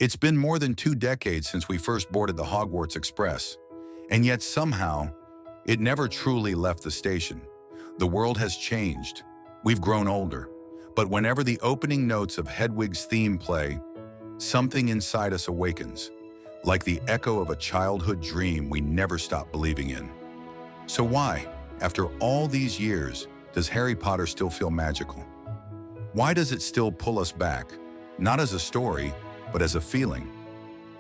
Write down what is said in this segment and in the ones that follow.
It's been more than 2 decades since we first boarded the Hogwarts Express, and yet somehow, it never truly left the station. The world has changed. We've grown older. But whenever the opening notes of Hedwig's theme play, something inside us awakens, like the echo of a childhood dream we never stop believing in. So why, after all these years, does Harry Potter still feel magical? Why does it still pull us back, not as a story, but as a feeling?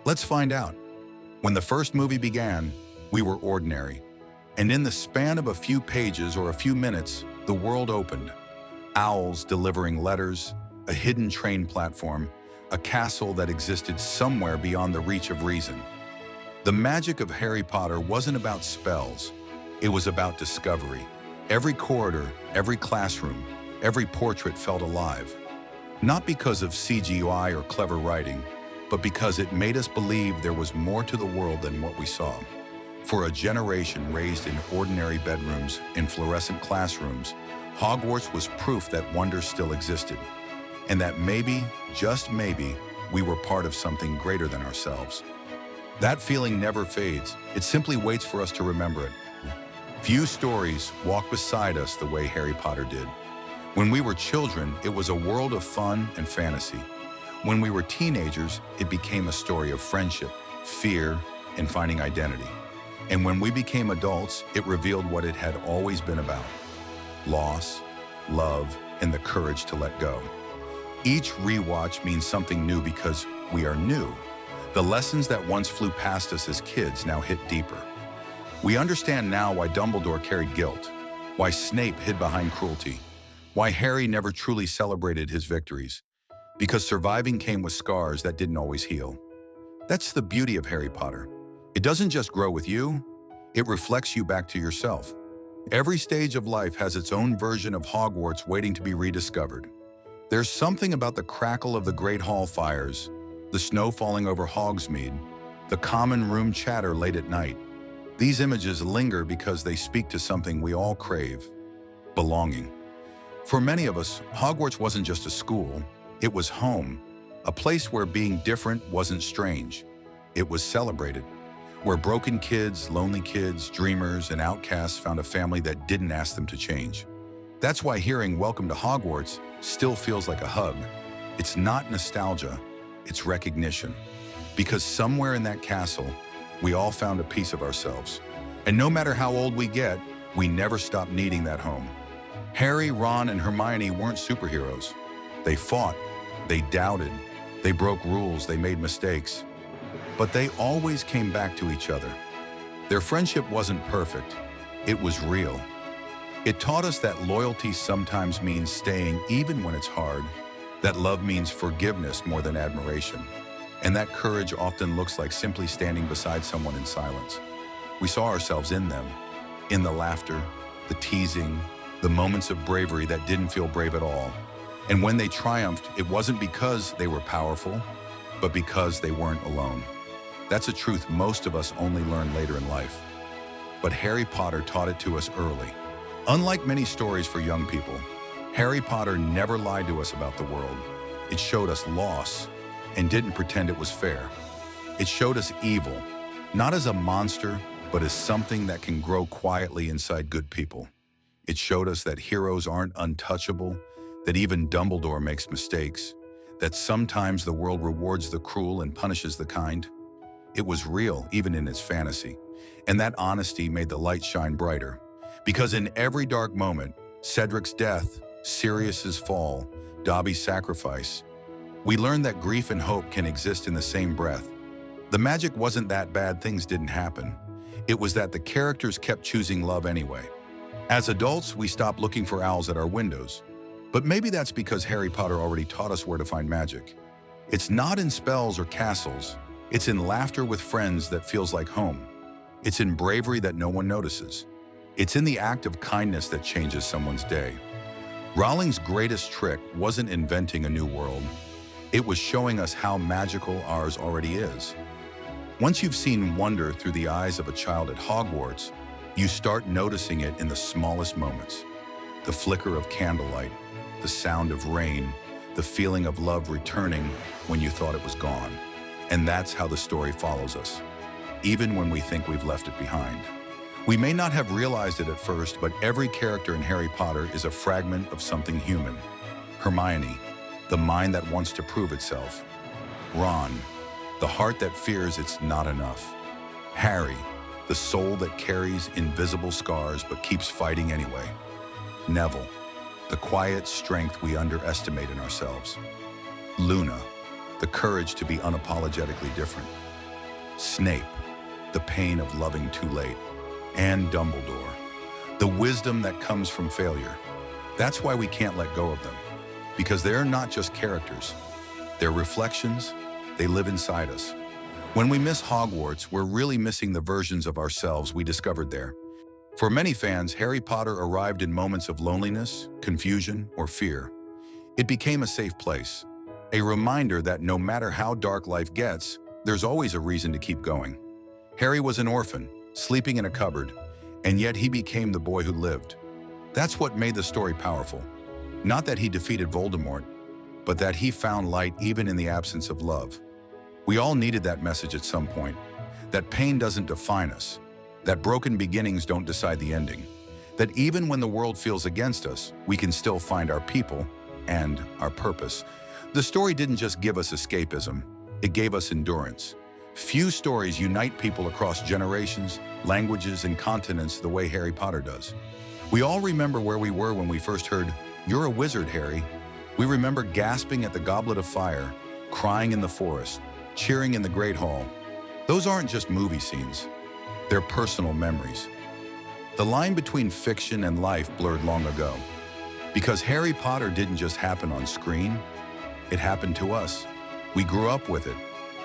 Let's find out. When the first movie began, we were ordinary. And in the span of a few pages or a few minutes, the world opened. Owls delivering letters, a hidden train platform, a castle that existed somewhere beyond the reach of reason. The magic of Harry Potter wasn't about spells. It was about discovery. Every corridor, every classroom, every portrait felt alive. Not because of CGI or clever writing, but because it made us believe there was more to the world than what we saw. For a generation raised in ordinary bedrooms, in fluorescent classrooms, Hogwarts was proof that wonder still existed, and that maybe, just maybe, we were part of something greater than ourselves. That feeling never fades. It simply waits for us to remember it. Few stories walk beside us the way Harry Potter did. When we were children, it was a world of fun and fantasy. When we were teenagers, it became a story of friendship, fear, and finding identity. And when we became adults, it revealed what it had always been about: loss, love, and the courage to let go. Each rewatch means something new because we are new. The lessons that once flew past us as kids now hit deeper. We understand now why Dumbledore carried guilt, why Snape hid behind cruelty, why Harry never truly celebrated his victories, because surviving came with scars that didn't always heal. That's the beauty of Harry Potter. It doesn't just grow with you, it reflects you back to yourself. Every stage of life has its own version of Hogwarts waiting to be rediscovered. There's something about the crackle of the Great Hall fires, the snow falling over Hogsmeade, the common room chatter late at night. These images linger because they speak to something we all crave: belonging. For many of us, Hogwarts wasn't just a school, it was home, a place where being different wasn't strange. It was celebrated, where broken kids, lonely kids, dreamers, and outcasts found a family that didn't ask them to change. That's why hearing "Welcome to Hogwarts" still feels like a hug. It's not nostalgia, it's recognition. Because somewhere in that castle, we all found a piece of ourselves. And no matter how old we get, we never stop needing that home. Harry, Ron, and Hermione weren't superheroes. They fought, they doubted, they broke rules, they made mistakes. But they always came back to each other. Their friendship wasn't perfect, it was real. It taught us that loyalty sometimes means staying even when it's hard, that love means forgiveness more than admiration, and that courage often looks like simply standing beside someone in silence. We saw ourselves in them, in the laughter, the teasing, the moments of bravery that didn't feel brave at all. And when they triumphed, it wasn't because they were powerful, but because they weren't alone. That's a truth most of us only learn later in life. But Harry Potter taught it to us early. Unlike many stories for young people, Harry Potter never lied to us about the world. It showed us loss and didn't pretend it was fair. It showed us evil, not as a monster, but as something that can grow quietly inside good people. It showed us that heroes aren't untouchable, that even Dumbledore makes mistakes, that sometimes the world rewards the cruel and punishes the kind. It was real, even in its fantasy, and that honesty made the light shine brighter. Because in every dark moment, Cedric's death, Sirius's fall, Dobby's sacrifice, we learned that grief and hope can exist in the same breath. The magic wasn't that bad things didn't happen. It was that the characters kept choosing love anyway. As adults, we stopped looking for owls at our windows. But maybe that's because Harry Potter already taught us where to find magic. It's not in spells or castles. It's in laughter with friends that feels like home. It's in bravery that no one notices. It's in the act of kindness that changes someone's day. Rowling's greatest trick wasn't inventing a new world. It was showing us how magical ours already is. Once you've seen wonder through the eyes of a child at Hogwarts, you start noticing it in the smallest moments. The flicker of candlelight, the sound of rain, the feeling of love returning when you thought it was gone. And that's how the story follows us, even when we think we've left it behind. We may not have realized it at first, but every character in Harry Potter is a fragment of something human. Hermione, the mind that wants to prove itself. Ron, the heart that fears it's not enough. Harry, the soul that carries invisible scars but keeps fighting anyway. Neville, the quiet strength we underestimate in ourselves. Luna, the courage to be unapologetically different. Snape, the pain of loving too late. And Dumbledore, the wisdom that comes from failure. That's why we can't let go of them, because they're not just characters. They're reflections. They live inside us. When we miss Hogwarts, we're really missing the versions of ourselves we discovered there. For many fans, Harry Potter arrived in moments of loneliness, confusion, or fear. It became a safe place, a reminder that no matter how dark life gets, there's always a reason to keep going. Harry was an orphan, sleeping in a cupboard, and yet he became the boy who lived. That's what made the story powerful. Not that he defeated Voldemort, but that he found light even in the absence of love. We all needed that message at some point, that pain doesn't define us, that broken beginnings don't decide the ending, that even when the world feels against us, we can still find our people and our purpose. The story didn't just give us escapism, it gave us endurance. Few stories unite people across generations, languages, and continents the way Harry Potter does. We all remember where we were when we first heard, "You're a wizard, Harry." We remember gasping at the Goblet of Fire, crying in the forest, cheering in the Great Hall. Those aren't just movie scenes. They're personal memories. The line between fiction and life blurred long ago. Because Harry Potter didn't just happen on screen, it happened to us. We grew up with it.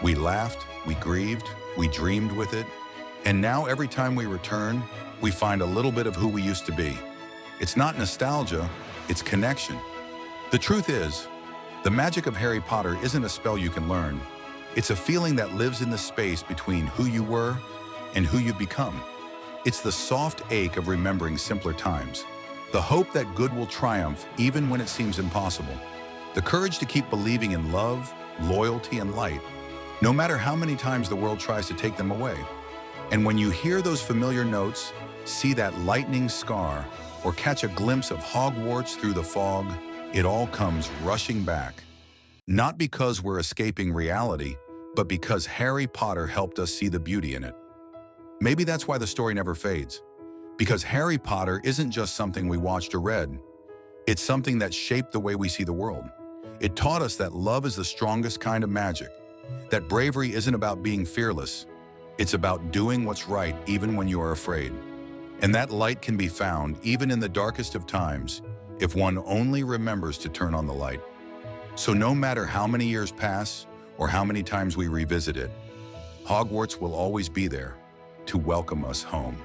We laughed, we grieved, we dreamed with it. And now every time we return, we find a little bit of who we used to be. It's not nostalgia, it's connection. The truth is, the magic of Harry Potter isn't a spell you can learn. It's a feeling that lives in the space between who you were and who you've become. It's the soft ache of remembering simpler times, the hope that good will triumph even when it seems impossible, the courage to keep believing in love, loyalty, and light, no matter how many times the world tries to take them away. And when you hear those familiar notes, see that lightning scar, or catch a glimpse of Hogwarts through the fog, it all comes rushing back. Not because we're escaping reality, but because Harry Potter helped us see the beauty in it. Maybe that's why the story never fades. Because Harry Potter isn't just something we watched or read. It's something that shaped the way we see the world. It taught us that love is the strongest kind of magic, that bravery isn't about being fearless. It's about doing what's right even when you are afraid. And that light can be found even in the darkest of times if one only remembers to turn on the light. So no matter how many years pass or how many times we revisit it, Hogwarts will always be there to welcome us home.